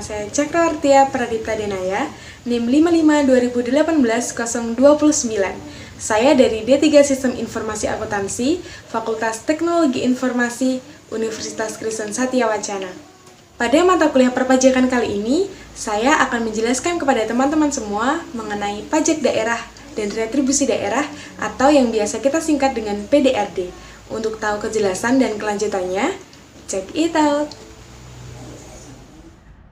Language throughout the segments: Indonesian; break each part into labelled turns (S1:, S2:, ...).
S1: saya Cakrawartia Pradipta Denaya, NIM 55 2018 029. Saya dari D3 Sistem Informasi Akuntansi, Fakultas Teknologi Informasi, Universitas Kristen Satya Wacana. Pada mata kuliah perpajakan kali ini, saya akan menjelaskan kepada teman-teman semua mengenai pajak daerah dan retribusi daerah atau yang biasa kita singkat dengan PDRD. Untuk tahu kejelasan dan kelanjutannya, check it out!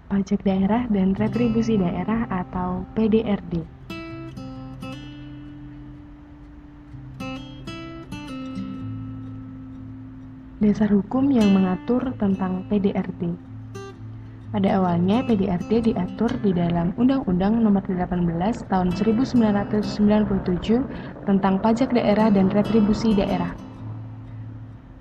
S2: Pajak daerah dan retribusi daerah atau PDRD. Dasar hukum yang mengatur tentang PDRD. Pada awalnya, PDRD diatur di dalam Undang-Undang Nomor 18 Tahun 1997 tentang Pajak Daerah dan Retribusi Daerah.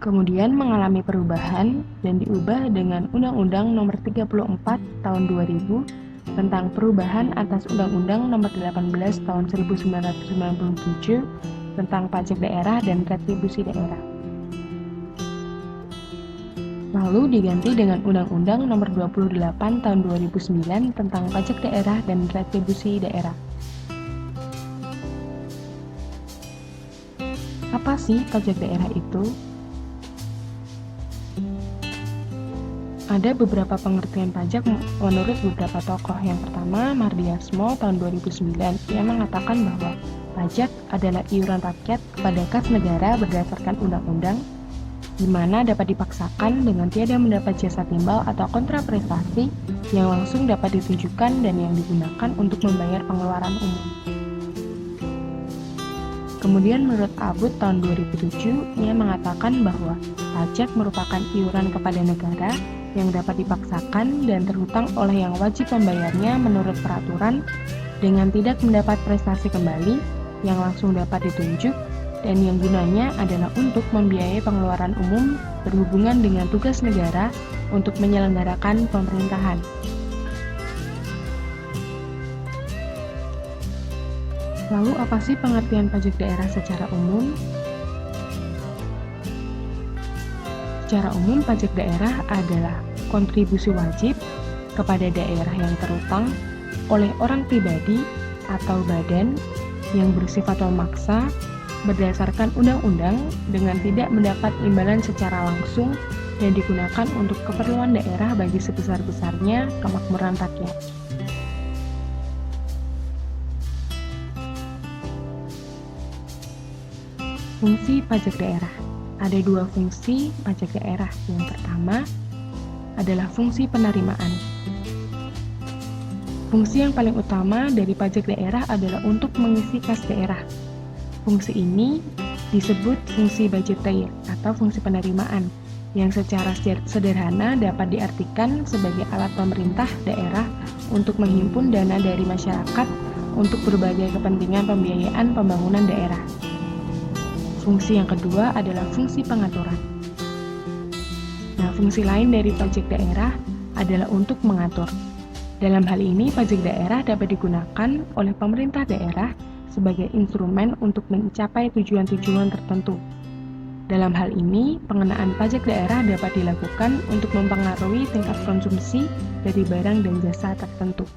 S2: Kemudian mengalami perubahan dan diubah dengan Undang-Undang Nomor 34 Tahun 2000 tentang perubahan atas Undang-Undang Nomor 18 Tahun 1997 tentang Pajak Daerah dan Retribusi Daerah. Lalu diganti dengan Undang-Undang Nomor 28 Tahun 2009 tentang Pajak Daerah dan Retribusi Daerah. Apa sih pajak daerah itu? Ada beberapa pengertian pajak menurut beberapa tokoh. Yang pertama, Mardiasmo tahun 2009. Ia mengatakan bahwa pajak adalah iuran rakyat kepada kas negara berdasarkan undang-undang, di mana dapat dipaksakan dengan tiada mendapat jasa timbal atau kontraprestasi yang langsung dapat ditunjukkan dan yang digunakan untuk membayar pengeluaran umum. Kemudian menurut Abud tahun 2007, ia mengatakan bahwa pajak merupakan iuran kepada negara yang dapat dipaksakan dan terhutang oleh yang wajib membayarnya menurut peraturan dengan tidak mendapat prestasi kembali yang langsung dapat ditunjuk dan yang gunanya adalah untuk membiayai pengeluaran umum berhubungan dengan tugas negara untuk menyelenggarakan pemerintahan. Lalu apa sih pengertian pajak daerah secara umum? Secara umum, pajak daerah adalah kontribusi wajib kepada daerah yang terutang oleh orang pribadi atau badan yang bersifat memaksa berdasarkan undang-undang dengan tidak mendapat imbalan secara langsung dan digunakan untuk keperluan daerah bagi sebesar-besarnya kemakmuran rakyat. Fungsi pajak daerah. Ada dua fungsi pajak daerah. Yang pertama adalah fungsi penerimaan. Fungsi yang paling utama dari pajak daerah adalah untuk mengisi kas daerah. Fungsi ini disebut fungsi budgetary atau fungsi penerimaan, yang secara sederhana dapat diartikan sebagai alat pemerintah daerah untuk menghimpun dana dari masyarakat untuk berbagai kepentingan pembiayaan pembangunan daerah. Fungsi yang kedua adalah fungsi pengaturan. Nah, fungsi lain dari pajak daerah adalah untuk mengatur. Dalam hal ini, pajak daerah dapat digunakan oleh pemerintah daerah sebagai instrumen untuk mencapai tujuan-tujuan tertentu. Dalam hal ini, pengenaan pajak daerah dapat dilakukan untuk mempengaruhi tingkat konsumsi dari barang dan jasa tertentu.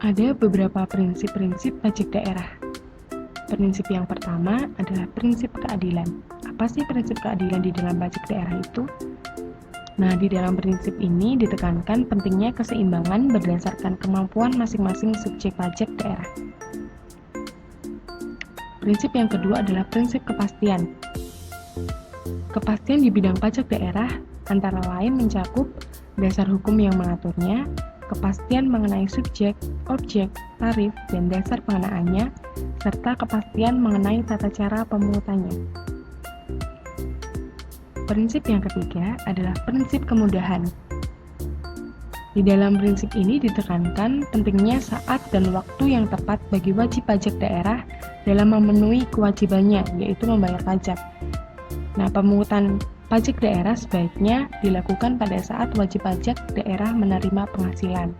S2: Ada beberapa prinsip-prinsip pajak daerah. Prinsip yang pertama adalah prinsip keadilan. Apa sih prinsip keadilan di dalam pajak daerah itu? Nah, di dalam prinsip ini ditekankan pentingnya keseimbangan berdasarkan kemampuan masing-masing subjek pajak daerah. Prinsip yang kedua adalah prinsip kepastian. Kepastian di bidang pajak daerah antara lain mencakup dasar hukum yang mengaturnya, kepastian mengenai subjek, objek, tarif, dan dasar pengenaannya, serta kepastian mengenai tata cara pemungutannya. Prinsip yang ketiga adalah prinsip kemudahan. Di dalam prinsip ini ditekankan pentingnya saat dan waktu yang tepat bagi wajib pajak daerah dalam memenuhi kewajibannya, yaitu membayar pajak. Nah, pemungutan pajak daerah sebaiknya dilakukan pada saat wajib pajak daerah menerima penghasilan.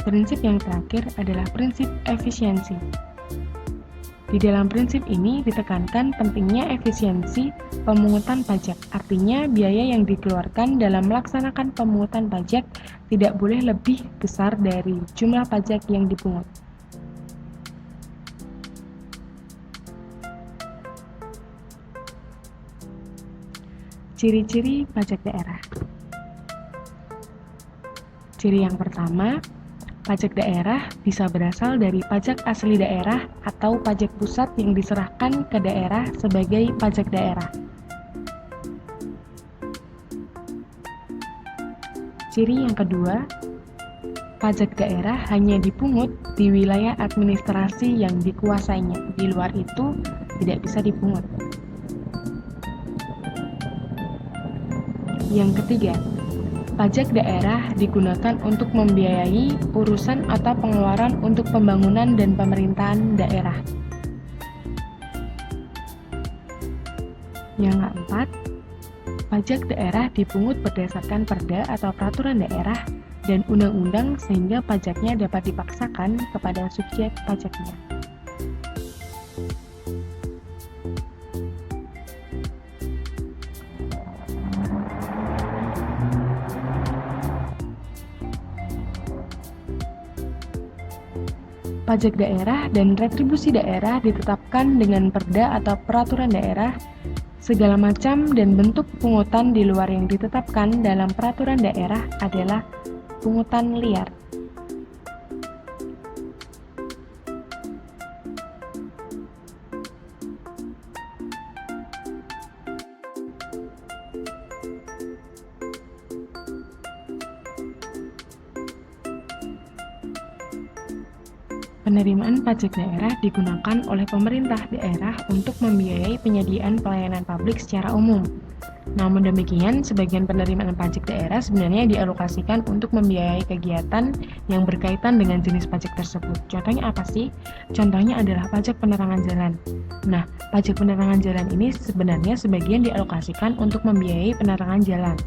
S2: Prinsip yang terakhir adalah prinsip efisiensi. Di dalam prinsip ini ditekankan pentingnya efisiensi pemungutan pajak. Artinya, biaya yang dikeluarkan dalam melaksanakan pemungutan pajak tidak boleh lebih besar dari jumlah pajak yang dipungut. Ciri-ciri pajak daerah. Ciri yang pertama, pajak daerah bisa berasal dari pajak asli daerah atau pajak pusat yang diserahkan ke daerah sebagai pajak daerah. Ciri yang kedua, pajak daerah hanya dipungut di wilayah administrasi yang dikuasainya. Di luar itu tidak bisa dipungut. Yang ketiga, pajak daerah digunakan untuk membiayai urusan atau pengeluaran untuk pembangunan dan pemerintahan daerah. Yang keempat, pajak daerah dipungut berdasarkan perda atau peraturan daerah dan undang-undang sehingga pajaknya dapat dipaksakan kepada subjek pajaknya. Pajak daerah dan retribusi daerah ditetapkan dengan perda atau peraturan daerah. Segala macam dan bentuk pungutan di luar yang ditetapkan dalam peraturan daerah adalah pungutan liar. Penerimaan pajak daerah digunakan oleh pemerintah daerah untuk membiayai penyediaan pelayanan publik secara umum. Namun demikian, sebagian penerimaan pajak daerah sebenarnya dialokasikan untuk membiayai kegiatan yang berkaitan dengan jenis pajak tersebut. Contohnya apa sih? Contohnya adalah pajak penerangan jalan. Nah, pajak penerangan jalan ini sebenarnya sebagian dialokasikan untuk membiayai penerangan jalan.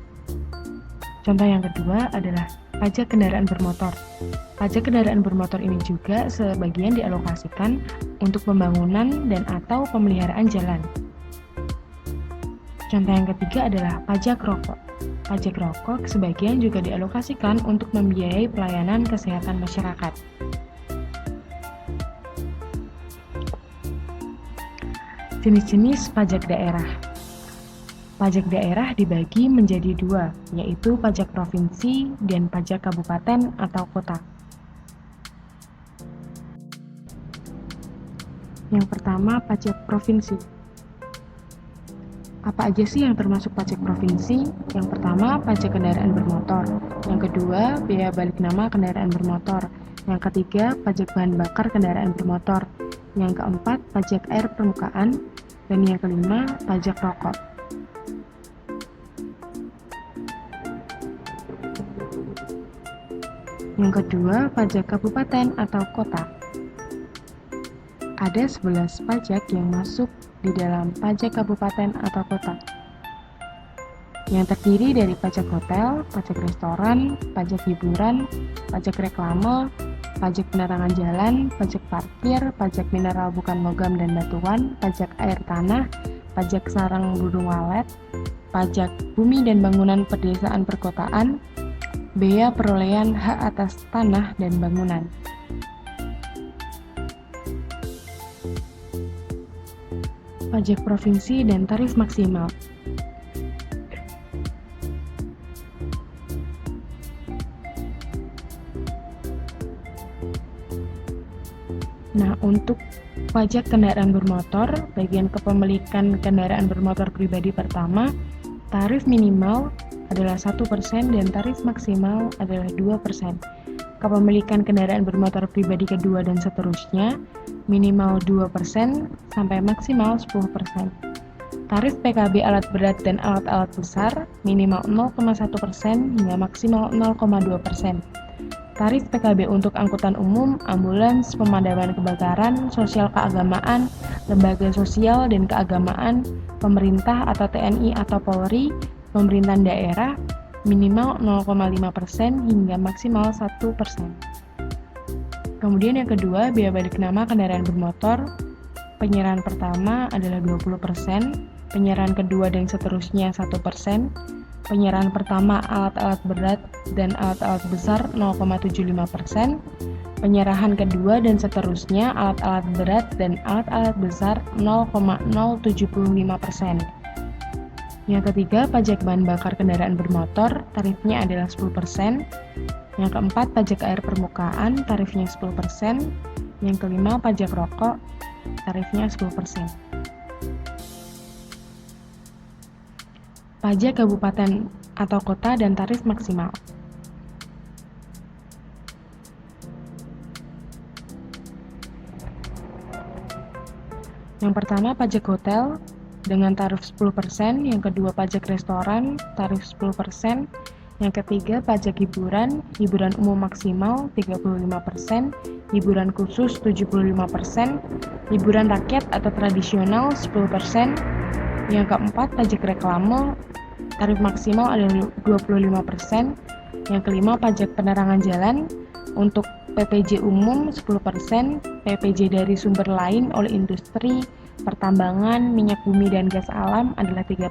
S2: Contoh yang kedua adalah pajak kendaraan bermotor. Pajak kendaraan bermotor ini juga sebagian dialokasikan untuk pembangunan dan atau pemeliharaan jalan. Contoh yang ketiga adalah pajak rokok. Pajak rokok sebagian juga dialokasikan untuk membiayai pelayanan kesehatan masyarakat. Jenis-jenis pajak daerah. Pajak daerah dibagi menjadi dua, yaitu pajak provinsi dan pajak kabupaten atau kota. Yang pertama, pajak provinsi. Apa aja sih yang termasuk pajak provinsi? Yang pertama, pajak kendaraan bermotor. Yang kedua, biaya balik nama kendaraan bermotor. Yang ketiga, pajak bahan bakar kendaraan bermotor. Yang keempat, pajak air permukaan. Dan yang kelima, pajak rokok. Yang kedua, pajak kabupaten atau kota. Ada 11 pajak yang masuk di dalam pajak kabupaten atau kota, yang terdiri dari pajak hotel, pajak restoran, pajak hiburan, pajak reklame, pajak penerangan jalan, pajak parkir, pajak mineral bukan logam dan batuan, pajak air tanah, pajak sarang burung walet, pajak bumi dan bangunan pedesaan perkotaan, bea perolehan hak atas tanah dan bangunan. Pajak provinsi dan tarif maksimal. Nah, untuk pajak kendaraan bermotor, bagian kepemilikan kendaraan bermotor pribadi pertama, tarif minimal adalah 1% dan tarif maksimal adalah 2%. Kepemilikan kendaraan bermotor pribadi kedua dan seterusnya, minimal 2% sampai maksimal 10%. Tarif PKB alat berat dan alat-alat besar, minimal 0,1% hingga maksimal 0,2%. Tarif PKB untuk angkutan umum, ambulans, pemadaman kebakaran, sosial keagamaan, lembaga sosial dan keagamaan, pemerintah atau TNI atau Polri, pemerintahan daerah, minimal 0,5% hingga maksimal 1%. Kemudian yang kedua, biaya balik nama kendaraan bermotor. Penyerahan pertama adalah 20%, penyerahan kedua dan seterusnya 1%, penyerahan pertama alat-alat berat dan alat-alat besar 0,75%, penyerahan kedua dan seterusnya alat-alat berat dan alat-alat besar 0,075%. Yang ketiga, pajak bahan bakar kendaraan bermotor, tarifnya adalah 10%. Yang keempat, pajak air permukaan, tarifnya 10%. Yang kelima, pajak rokok, tarifnya 10%. Pajak kabupaten atau kota dan tarif maksimal. Yang pertama, pajak hotel dengan tarif 10%, yang kedua pajak restoran, tarif 10%, yang ketiga pajak hiburan, hiburan umum maksimal 35%, hiburan khusus 75%, hiburan rakyat atau tradisional 10%, yang keempat pajak reklame, tarif maksimal adalah 25%, yang kelima pajak penerangan jalan, untuk PPJ umum 10%, PPJ dari sumber lain oleh industri, pertambangan, minyak bumi dan gas alam adalah 3%,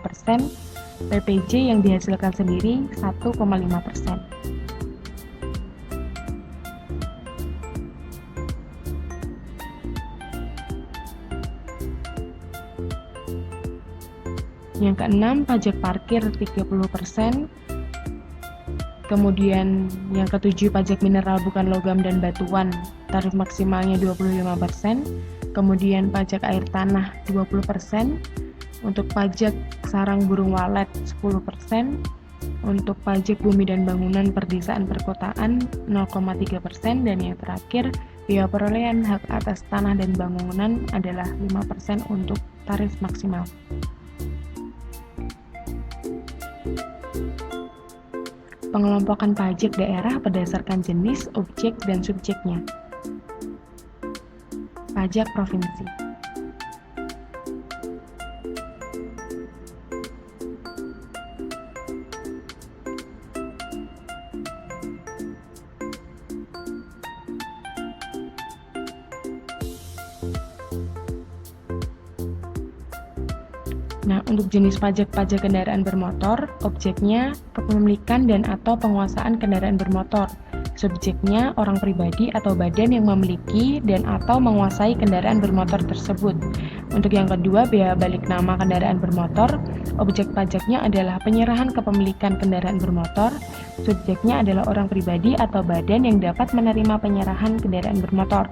S2: PPJ yang dihasilkan sendiri 1,5%. Yang keenam, pajak parkir 30%. Kemudian yang ketujuh, pajak mineral bukan logam dan batuan, tarif maksimalnya 25%. Kemudian pajak air tanah 20%. Untuk pajak sarang burung walet 10%. Untuk pajak bumi dan bangunan perdesaan perkotaan 0,3%. Dan yang terakhir, biaya perolehan hak atas tanah dan bangunan adalah 5% untuk tarif maksimal. Pengelompokan pajak daerah berdasarkan jenis, objek, dan subjeknya. Pajak provinsi. Nah, untuk jenis pajak kendaraan bermotor, objeknya kepemilikan dan atau penguasaan kendaraan bermotor. Subjeknya orang pribadi atau badan yang memiliki dan atau menguasai kendaraan bermotor tersebut. Untuk yang kedua, biaya balik nama kendaraan bermotor, objek pajaknya adalah penyerahan kepemilikan kendaraan bermotor. Subjeknya adalah orang pribadi atau badan yang dapat menerima penyerahan kendaraan bermotor.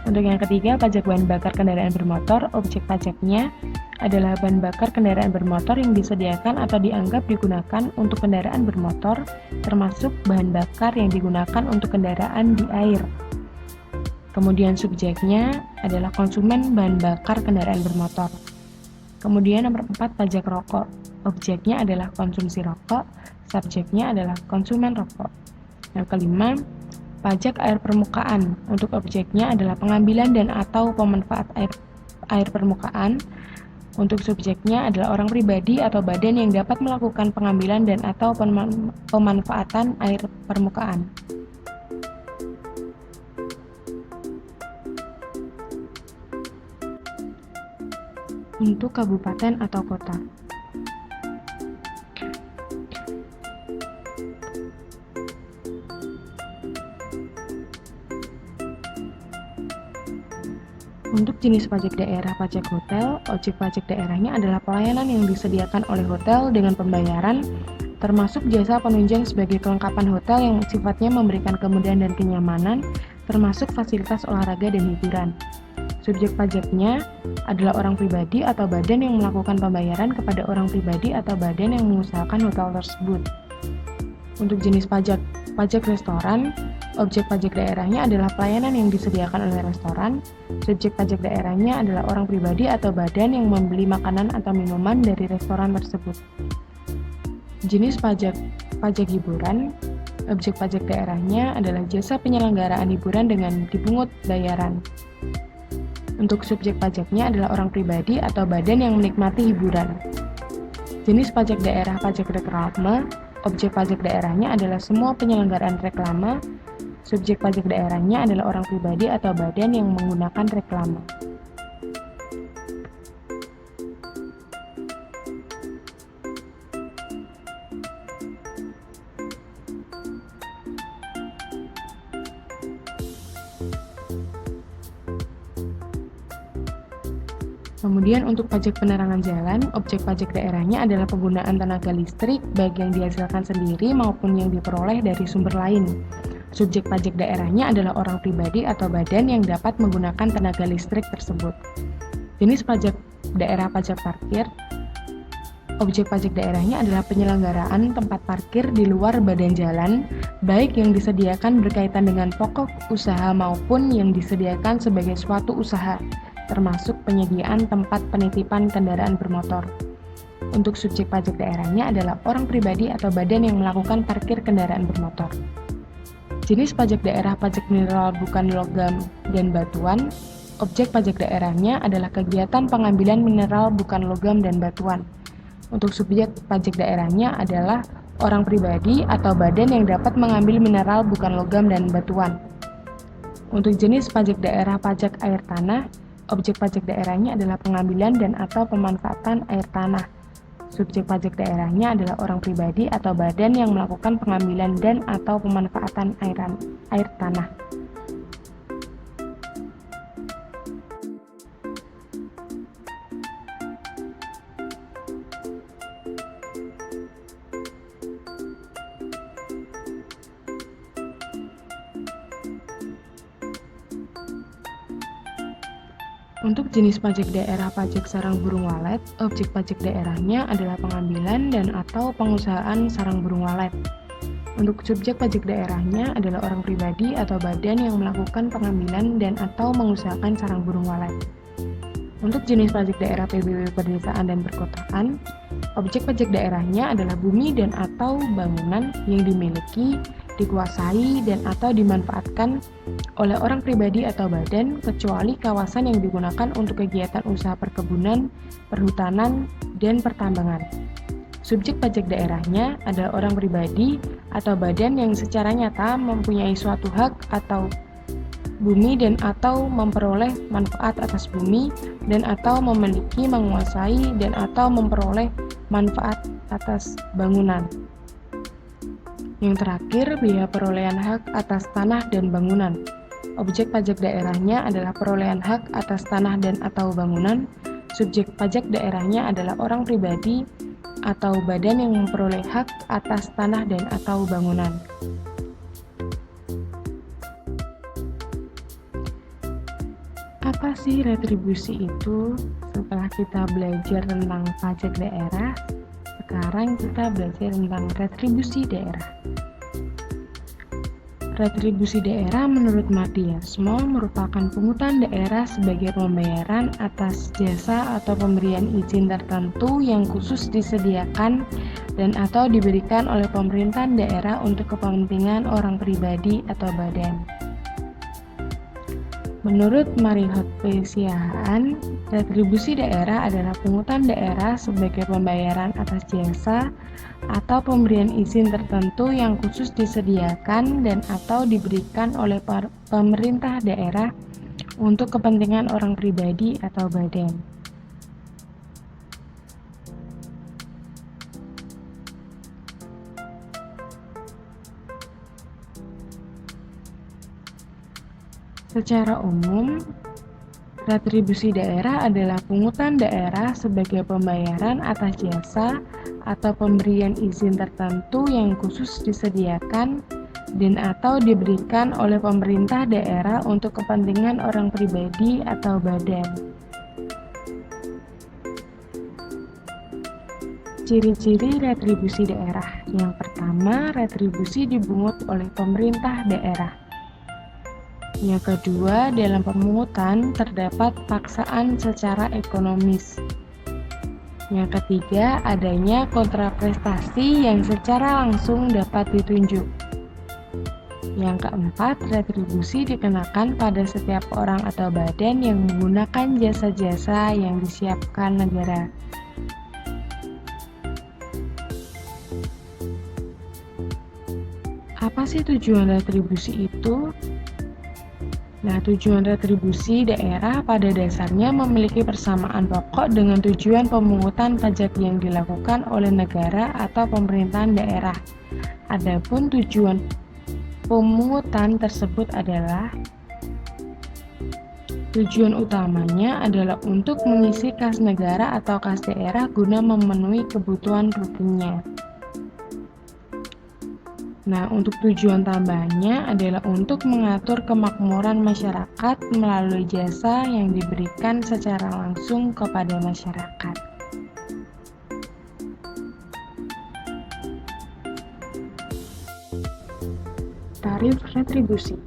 S2: Untuk yang ketiga, pajak bahan bakar kendaraan bermotor, objek pajaknya adalah bahan bakar kendaraan bermotor yang disediakan atau dianggap digunakan untuk kendaraan bermotor, termasuk bahan bakar yang digunakan untuk kendaraan di air. Kemudian subjeknya adalah konsumen bahan bakar kendaraan bermotor. Kemudian nomor 4, pajak rokok. Objeknya adalah konsumsi rokok, subjeknya adalah konsumen rokok. Yang kelima, pajak air permukaan. Untuk objeknya adalah pengambilan dan atau pemanfaat air permukaan. Untuk subjeknya adalah orang pribadi atau badan yang dapat melakukan pengambilan dan atau pemanfaatan air permukaan. Untuk kabupaten atau kota. Untuk jenis pajak daerah, pajak hotel, objek pajak daerahnya adalah pelayanan yang disediakan oleh hotel dengan pembayaran, termasuk jasa penunjang sebagai kelengkapan hotel yang sifatnya memberikan kemudahan dan kenyamanan, termasuk fasilitas olahraga dan hiburan. Subjek pajaknya adalah orang pribadi atau badan yang melakukan pembayaran kepada orang pribadi atau badan yang mengusahakan hotel tersebut. Untuk jenis pajak restoran, objek pajak daerahnya adalah pelayanan yang disediakan oleh restoran. Subjek pajak daerahnya adalah orang pribadi atau badan yang membeli makanan atau minuman dari restoran tersebut. Jenis pajak hiburan, objek pajak daerahnya adalah jasa penyelenggaraan hiburan dengan dipungut bayaran. Untuk subjek pajaknya adalah orang pribadi atau badan yang menikmati hiburan. Jenis pajak daerah, pajak reklame, objek pajak daerahnya adalah semua penyelenggaraan reklame. Subjek pajak daerahnya adalah orang pribadi atau badan yang menggunakan reklame. Kemudian untuk pajak penerangan jalan, objek pajak daerahnya adalah penggunaan tenaga listrik baik yang dihasilkan sendiri maupun yang diperoleh dari sumber lain. Subjek pajak daerahnya adalah orang pribadi atau badan yang dapat menggunakan tenaga listrik tersebut. Jenis pajak daerah pajak parkir. Objek pajak daerahnya adalah penyelenggaraan tempat parkir di luar badan jalan, baik yang disediakan berkaitan dengan pokok usaha maupun yang disediakan sebagai suatu usaha, termasuk penyediaan tempat penitipan kendaraan bermotor. Untuk subjek pajak daerahnya adalah orang pribadi atau badan yang melakukan parkir kendaraan bermotor. Jenis pajak daerah pajak mineral bukan logam dan batuan. Objek pajak daerahnya adalah kegiatan pengambilan mineral bukan logam dan batuan. Untuk subjek pajak daerahnya adalah orang pribadi atau badan yang dapat mengambil mineral bukan logam dan batuan. Untuk jenis pajak daerah pajak air tanah, objek pajak daerahnya adalah pengambilan dan atau pemanfaatan air tanah. Subjek pajak daerahnya adalah orang pribadi atau badan yang melakukan pengambilan dan atau pemanfaatan air tanah. Untuk jenis pajak daerah pajak sarang burung walet, objek pajak daerahnya adalah pengambilan dan atau pengusahaan sarang burung walet. Untuk subjek pajak daerahnya adalah orang pribadi atau badan yang melakukan pengambilan dan atau mengusahakan sarang burung walet. Untuk jenis pajak daerah PBB pedesaan dan perkotaan, objek pajak daerahnya adalah bumi dan atau bangunan yang dimiliki, dikuasai, dan atau dimanfaatkan oleh orang pribadi atau badan, kecuali kawasan yang digunakan untuk kegiatan usaha perkebunan, perhutanan, dan pertambangan. Subjek pajak daerahnya adalah orang pribadi atau badan yang secara nyata mempunyai suatu hak atau bumi dan atau memperoleh manfaat atas bumi dan atau memiliki, menguasai, dan atau memperoleh manfaat atas bangunan. Yang terakhir, biaya perolehan hak atas tanah dan bangunan. Objek pajak daerahnya adalah perolehan hak atas tanah dan atau bangunan. Subjek pajak daerahnya adalah orang pribadi atau badan yang memperoleh hak atas tanah dan atau bangunan. Apa sih retribusi itu? Setelah kita belajar tentang pajak daerah, sekarang kita belajar tentang retribusi daerah. Retribusi daerah menurut Martiasmo merupakan pungutan daerah sebagai pembayaran atas jasa atau pemberian izin tertentu yang khusus disediakan dan atau diberikan oleh pemerintah daerah untuk kepentingan orang pribadi atau badan. Menurut Marihot P. Siahaan, retribusi daerah adalah pungutan daerah sebagai pembayaran atas jasa atau pemberian izin tertentu yang khusus disediakan dan atau diberikan oleh pemerintah daerah untuk kepentingan orang pribadi atau badan. Secara umum, retribusi daerah adalah pungutan daerah sebagai pembayaran atas jasa atau pemberian izin tertentu yang khusus disediakan dan atau diberikan oleh pemerintah daerah untuk kepentingan orang pribadi atau badan. Ciri-ciri retribusi daerah. Yang pertama, retribusi dipungut oleh pemerintah daerah. Yang kedua, dalam pemungutan terdapat paksaan secara ekonomis. Yang ketiga, adanya kontraprestasi yang secara langsung dapat ditunjuk. Yang keempat, retribusi dikenakan pada setiap orang atau badan yang menggunakan jasa-jasa yang disiapkan negara. Apa sih tujuan retribusi itu? Nah, tujuan retribusi daerah pada dasarnya memiliki persamaan pokok dengan tujuan pemungutan pajak yang dilakukan oleh negara atau pemerintahan daerah. Adapun tujuan pemungutan tersebut adalah Tujuan utamanya adalah untuk mengisi kas negara atau kas daerah guna memenuhi kebutuhan rutinnya. Nah, untuk tujuan tambahannya adalah untuk mengatur kemakmuran masyarakat melalui jasa yang diberikan secara langsung kepada masyarakat. Tarif retribusi.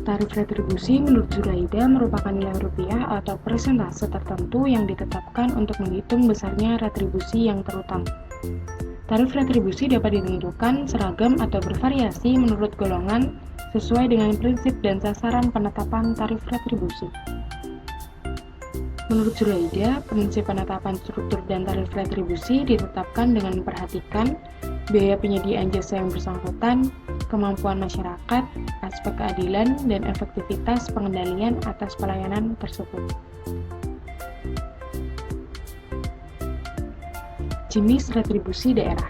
S2: Tarif retribusi menurut Zuraida merupakan nilai rupiah atau persentase tertentu yang ditetapkan untuk menghitung besarnya retribusi yang terutang. Tarif retribusi dapat ditentukan seragam atau bervariasi menurut golongan sesuai dengan prinsip dan sasaran penetapan tarif retribusi. Menurut Zuraida, prinsip penetapan struktur dan tarif retribusi ditetapkan dengan memperhatikan biaya penyediaan jasa yang bersangkutan, kemampuan masyarakat, aspek keadilan, dan efektivitas pengendalian atas pelayanan tersebut. Jenis retribusi daerah.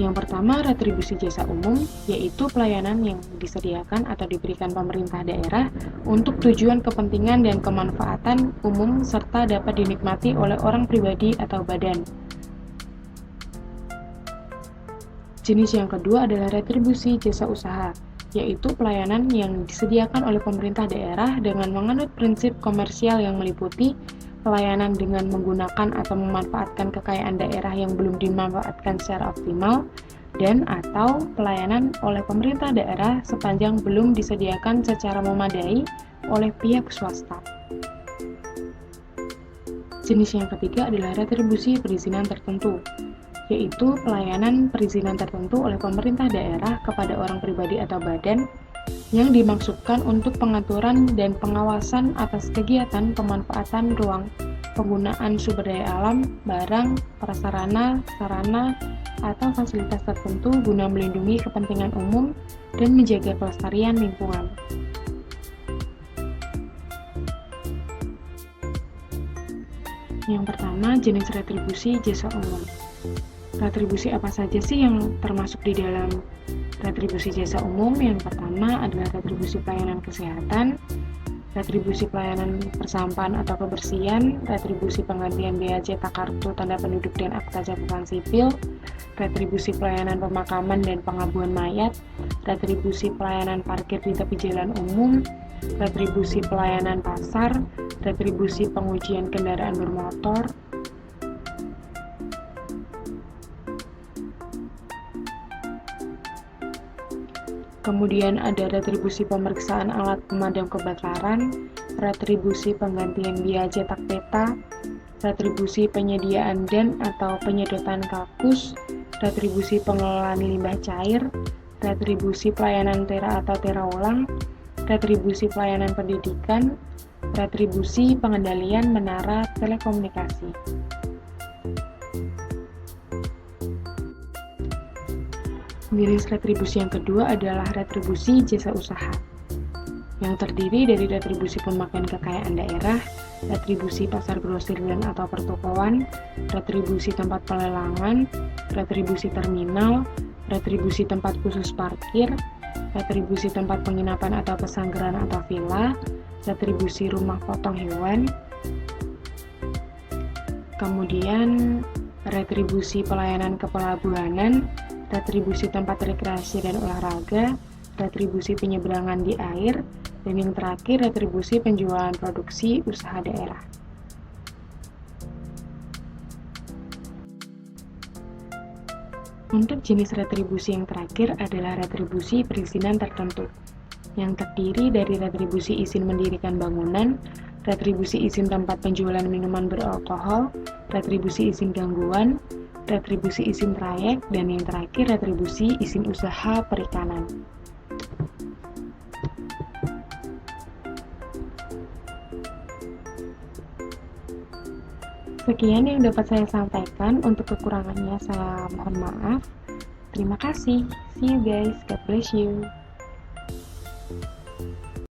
S2: Yang pertama, retribusi jasa umum, yaitu pelayanan yang disediakan atau diberikan pemerintah daerah untuk tujuan kepentingan dan kemanfaatan umum serta dapat dinikmati oleh orang pribadi atau badan. Jenis yang kedua adalah retribusi jasa usaha, yaitu pelayanan yang disediakan oleh pemerintah daerah dengan menganut prinsip komersial yang meliputi pelayanan dengan menggunakan atau memanfaatkan kekayaan daerah yang belum dimanfaatkan secara optimal, dan atau pelayanan oleh pemerintah daerah sepanjang belum disediakan secara memadai oleh pihak swasta. Jenis yang ketiga adalah retribusi perizinan tertentu, yaitu pelayanan perizinan tertentu oleh pemerintah daerah kepada orang pribadi atau badan yang dimaksudkan untuk pengaturan dan pengawasan atas kegiatan pemanfaatan ruang, penggunaan sumber daya alam, barang, prasarana, sarana, atau fasilitas tertentu guna melindungi kepentingan umum dan menjaga kelestarian lingkungan. Yang pertama, jenis retribusi jasa umum. Retribusi apa saja sih yang termasuk di dalam retribusi jasa umum? Yang pertama adalah retribusi pelayanan kesehatan, retribusi pelayanan persampahan atau kebersihan, retribusi penggantian biaya cetak kartu tanda penduduk dan akta catatan sipil, retribusi pelayanan pemakaman dan pengabuan mayat, retribusi pelayanan parkir di tepi jalan umum, retribusi pelayanan pasar, retribusi pengujian kendaraan bermotor, kemudian ada retribusi pemeriksaan alat pemadam kebakaran, retribusi penggantian biaya cetak peta, retribusi penyediaan dan atau penyedotan kakus, retribusi pengelolaan limbah cair, retribusi pelayanan tera atau tera ulang, retribusi pelayanan pendidikan, retribusi pengendalian menara telekomunikasi. Jenis retribusi yang kedua adalah retribusi jasa usaha, yang terdiri dari retribusi pemakaian kekayaan daerah, retribusi pasar grosir dan atau pertokoan, retribusi tempat pelelangan, retribusi terminal, retribusi tempat khusus parkir, retribusi tempat penginapan atau pesanggeran atau villa, retribusi rumah potong hewan, kemudian retribusi pelayanan kepelabuhanan, retribusi tempat rekreasi dan olahraga, retribusi penyeberangan di air, dan yang terakhir retribusi penjualan produksi usaha daerah. Untuk jenis retribusi yang terakhir adalah retribusi perizinan tertentu, yang terdiri dari retribusi izin mendirikan bangunan, retribusi izin tempat penjualan minuman beralkohol, retribusi izin gangguan, retribusi izin trayek, dan yang terakhir retribusi izin usaha perikanan. Sekian yang dapat saya sampaikan, untuk kekurangannya saya mohon maaf. Terima kasih. See you guys. God bless you.